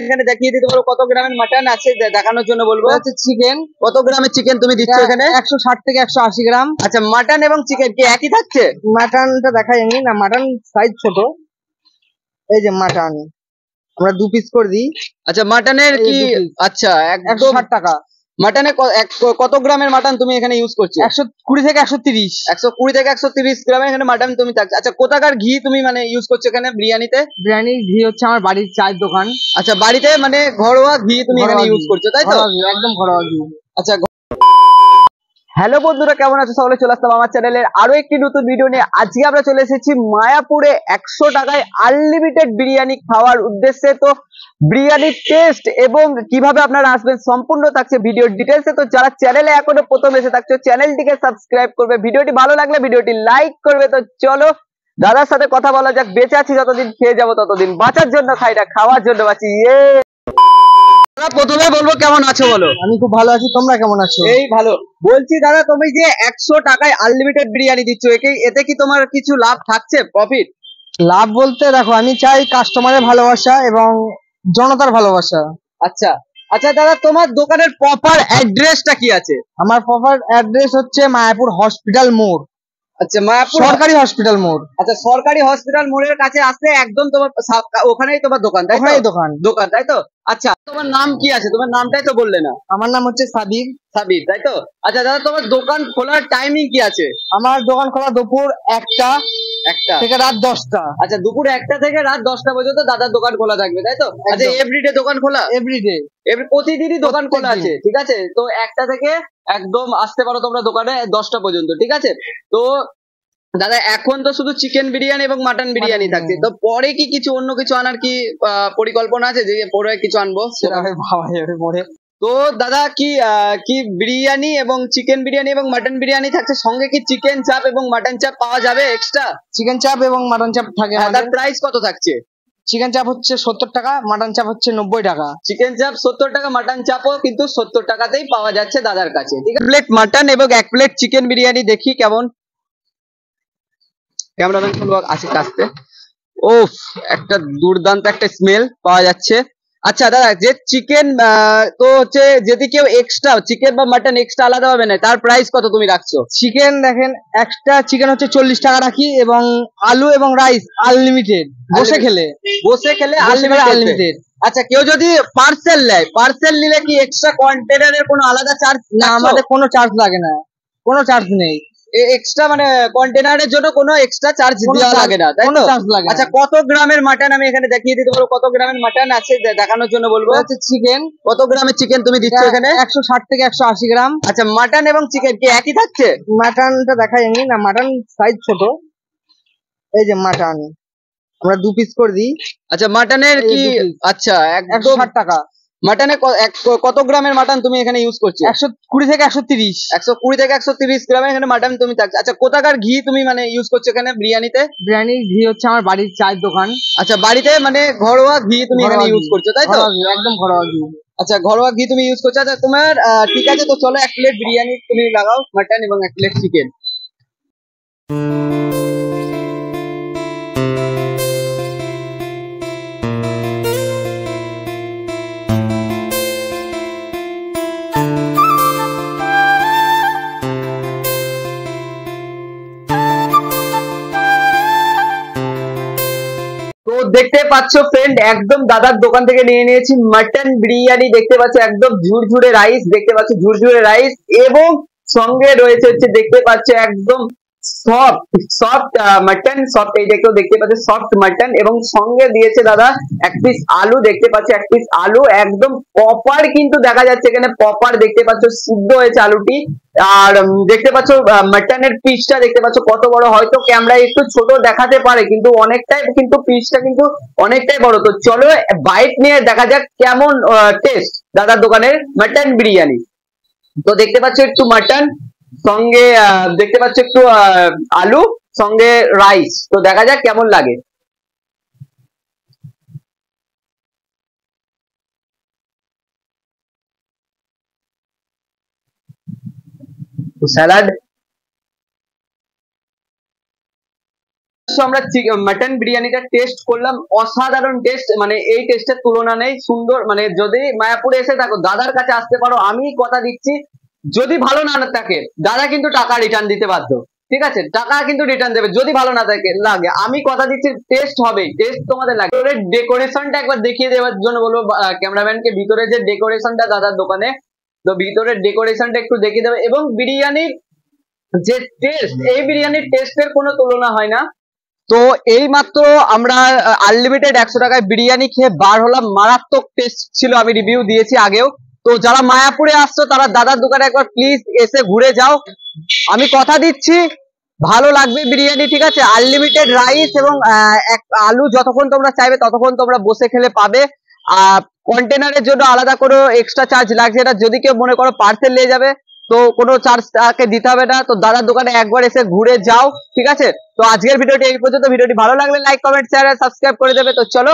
এখানে দেখিয়ে দিতে পারো কত গ্রামের মাটন আছে দেখানোর জন্য বলবো। চিকেন কত গ্রামের চিকেন তুমি দিচ্ছ এখানে? 160 থেকে 180 গ্রাম। আচ্ছা, মাটন এবং চিকেন কি একই থাকছে? মাটনটা দেখাইনি না, মাটন সাইজ ছোট। এই যে মাটন আমরা 2 পিস করে দিই। আচ্ছা, মাটনের কি? আচ্ছা, 160 টাকা। মাটনে কত গ্রামের মাটন তুমি এখানে ইউজ করছো? 120 থেকে 130। 120 থেকে 130 গ্রামের এখানে মাটন তুমি থাকছে। আচ্ছা, কোথাকার ঘি তুমি মানে ইউজ করছো এখানে বিরিয়ানিতে? বিরিয়ানি ঘি হচ্ছে আমার বাড়ির চায়ের দোকান। আচ্ছা, বাড়িতে মানে ঘরোয়া ঘি তুমি এখানে ইউজ করছো, তাই তো? একদম ঘরোয়া ঘি। আচ্ছা, হ্যালো বন্ধুরা, কেমন আছো সকলে? চলে আসলাম আমার চ্যানেলের আরো একটি নতুন ভিডিও নিয়ে। আজকে আমরা চলে এসেছি মায়াপুরে 100 টাকায় আনলিমিটেড বিরিয়ানি খাওয়ার উদ্দেশ্যে। তো বিরিয়ানির টেস্ট এবং কিভাবে আপনারা আসবেন সম্পূর্ণ থাকছে ভিডিওর ডিটেলসে। তো যারা চ্যানেলে এখনো প্রথম এসে থাকছো চ্যানেলটিকে সাবস্ক্রাইব করবে, ভিডিওটি ভালো লাগলে ভিডিওটি লাইক করবে। তো চলো দাদার সাথে কথা বলা যাক। বেঁচে আছি যতদিন, খেয়ে যাবো ততদিন। বাঁচার জন্য খাই না, খাওয়ার জন্য বাঁচি। প্রথমে বলবো কেমন আছো বলো? আমি খুব ভালো আছি, তোমরা কেমন আছো? এই ভালো। বলছি দাদা, তুমি যে 100 টাকায় আনলিমিটেড বিরিয়ানি দিচ্ছ, এতে কি তোমার কিছু লাভ থাকছে, প্রফিট? লাভ বলতে দেখো, আমি চাই কাস্টমারের ভালোবাসা এবং জনতার ভালোবাসা। আচ্ছা আচ্ছা দাদা, তোমার দোকানের প্রপার অ্যাড্রেসটা কি আছে? আমার প্রপার অ্যাড্রেস হচ্ছে মায়াপুর হসপিটাল মোড়। আচ্ছা, মায়াপুর সরকারি হসপিটাল মোড়। আচ্ছা, সরকারি হসপিটাল মোড়ের কাছে আসলে একদম তোমার ওখানেই তোমার দোকান, তাই তো? দোকান তাই তো? আচ্ছা, তোমার নাম কি আছে? তোমার নামটাই তো বললে না। আমার নাম হচ্ছে সাবির। সাবির, তাই তো? আচ্ছা দাদা, তোমার দোকান খোলার টাইমিং কি আছে? আমার দোকান খোলা দুপুর 1টা থেকে রাত 10টা। আচ্ছা, দুপুর 1টা থেকে রাত 10টা পর্যন্ত দাদার দোকান খোলা থাকবে, তাই তো? আচ্ছা, এভরিডে দোকান খোলা? এভরিডে, প্রতিদিনই দোকান খোলা আছে, ঠিক আছে? তো 1টা থেকে একদম আসতে পারো তোমরা দোকানে 10টা পর্যন্ত, ঠিক আছে? তো দাদা, এখন তো শুধু চিকেন বিরিয়ানি এবং মাটন বিরিয়ানি থাকছে, তো পরে কি কিছু অন্য কিছু আনার কি পরিকল্পনা আছে, যে পরে কিছু আনবো? তো দাদা, কি বিরিয়ানি এবং চিকেন বিরিয়ানি এবং মাটন বিরিয়ানি থাকছে, সঙ্গে কি চিকেন চাপ এবং মাটন চাপ পাওয়া যাবে এক্সট্রা? চিকেন চাপ এবং মাটন চাপ থাকে। তার প্রাইস কত থাকছে? চিকেন চাপ হচ্ছে 70 টাকা, মাটন চাপ হচ্ছে 90 টাকা। চিকেন চাপ 70 টাকা, মাটন চাপও কিন্তু 70 টাকাতেই পাওয়া যাচ্ছে দাদার কাছে, ঠিক আছে? প্লেট মাটন এবং 1 প্লেট চিকেন বিরিয়ানি দেখি কেমন। ক্যামেরাম্যান খুলবো আছে কাছতে। ওফ, একটা দুর্দান্ত একটা স্মেল পাওয়া যাচ্ছে। আচ্ছা দাদা, যে চিকেন তো হচ্ছে, যদি কেউ এক্সট্রা চিকেন বা মাটন এক্সট্রা আলাদা হবে না, তার প্রাইস কত তুমি রাখছো? চিকেন দেখেন, এক্সট্রা চিকেন হচ্ছে 40 টাকা রাখি, এবং আলু এবং রাইস আনলিমিটেড। বসে খেলে আনলিমিটেড। আচ্ছা, কেউ যদি পার্সেল নেয়, পার্সেল নিলে কি এক্সট্রা কন্টেনারের কোনো আলাদা চার্জ? না, আমাদের কোনো চার্জ লাগে না, কোনো চার্জ নেই। এক্সট্রা মানে কন্টেনারের জন্য কোনো এক্সট্রা চার্জ দেওয়া লাগে না, তাই তো? আচ্ছা, কত গ্রামের মাটন আমি এখানে দেখিয়ে দিতে পারো? কত গ্রামের মাটন আছে দেখানোর জন্য বলবো। আচ্ছা, চিকেন কত গ্রামের চিকেন তুমি দিচ্ছ এখানে? 160 থেকে 180 গ্রাম। আচ্ছা, মাটন এবং চিকেন কি একই থাকছে? মাটনটা দেখাইনি না, মাটন সাইজ ছোট। এই যে মাটন আমরা 2 পিস করে দিই। আচ্ছা, মাটনের কি? আচ্ছা, 160 টাকা। মাটনে কত গ্রামের মাটন তুমি এখানে ইউজ করছো? 120 থেকে 130। 120 থেকে 130 গ্রামের এখানে মাটন তুমি থাকছে। আচ্ছা, কোথাকার ঘি তুমি মানে ইউজ করছো এখানে বিরিয়ানিতে? বিরিয়ানি ঘি হচ্ছে আমার বাড়ির চায়ের দোকান। আচ্ছা, বাড়িতে মানে ঘরোয়া ঘি তুমি এখানে ইউজ করছো, তাই তো? একদম ঘরোয়া ঘি। আচ্ছা, ঘরোয়া ঘি তুমি ইউজ করছো। আচ্ছা তোমার ঠিক আছে, তো চলো 1 প্লেট বিরিয়ানি তুমি লাগাও মাটন এবং 1 প্লেট চিকেন। তো দেখতে পাচ্ছ ফ্রেন্ড, একদম দাদার দোকান থেকে নিয়ে নিয়েছি মাটন বিরিয়ানি। দেখতে পাচ্ছ একদম ঝুরঝুরে রাইস, দেখতে পাচ্ছ ঝুরঝুরে রাইস, এবং সঙ্গে রয়েছে হচ্ছে দেখতে পাচ্ছ একদম সফট মাটন, সফট, এই দেখতে পাচ্ছ সফট মাটন, এবং সঙ্গে দিয়েছে দাদা 1 পিস আলু। দেখতে পাচ্ছ 1 পিস আলু একদম প্রপার, কিন্তু দেখা যাচ্ছে এখানে প্রপার দেখতে পাচ্ছ সিদ্ধ হয়েছে আলুটি। আর দেখতে পাচ্ছ মাটনের পিসটা দেখতে পাচ্ছ কত বড়, হয়তো ক্যামেরায় একটু ছোট দেখাতে পারে, কিন্তু অনেকটাই, কিন্তু পিসটা কিন্তু অনেকটাই বড়। তো চলো বাইট নিয়ে দেখা যাক কেমন টেস্ট দাদার দোকানের মাটন বিরিয়ানি। তো দেখতে পাচ্ছ একটু মাটন, সঙ্গে দেখতে পাচ্ছ একটু আলু, সঙ্গে রাইস। তো দেখা যাক কেমন লাগে। স্যালাড আমরা মাটন বিরিয়ানিটা টেস্ট করলাম, অসাধারণ টেস্ট, মানে এই টেস্টের তুলনা নেই। সুন্দর, মানে যদি মায়াপুরে এসে থাকো দাদার কাছে আসতে পারো, আমি কথা দিচ্ছি যদি ভালো না থাকে দাদা কিন্তু টাকা রিটার্ন দিতে বাধ্য, ঠিক আছে? টাকা কিন্তু রিটার্ন দেবে যদি ভালো না লাগে, আমি কথা দিচ্ছি টেস্ট হবে, টেস্ট তোমাদের লাগে। ডেকোরেশনটা একবার দেখিয়ে দেওয়ার জন্য বলবো ক্যামেরাম্যানকে, ভিতরে যে ডেকোরেশনটা দাদার দোকানে, তো ভিতরের ডেকোরেশনটা একটু দেখিয়ে দেবে। এবং বিরিয়ানির যে টেস্ট, এই বিরিয়ানির টেস্টের কোনো তুলনা হয় না। তো এই মাত্র আমরা আনলিমিটেড 100 টাকায় বিরিয়ানি খেয়ে বার হলাম, মারাত্মক টেস্ট ছিল, আমি রিভিউ দিয়েছি আগেও। তো যারা মায়াপুরে আসছো তারা দাদার দোকানে একবার প্লিজ এসে ঘুরে যাও, আমি কথা দিচ্ছি ভালো লাগবে বিরিয়ানি, ঠিক আছে? আনলিমিটেড রাইস এবং আলু যতক্ষণ তোমরা চাইবে ততক্ষণ তোমরা বসে খেলে পাবে। কন্টেনারের জন্য আলাদা করে এক্সট্রা চার্জ লাগছে, এটা যদি কেউ মনে করো পার্সেল নিয়ে যাবে তো কোনো চার্জ তাকে দিতে হবে না। তো দাদার দোকানে একবার এসে ঘুরে যাও, ঠিক আছে? তো আজকের ভিডিওটি এই পর্যন্ত। ভিডিওটি ভালো লাগলে লাইক, কমেন্ট, শেয়ার আর সাবস্ক্রাইব করে দেবে। তো চলো।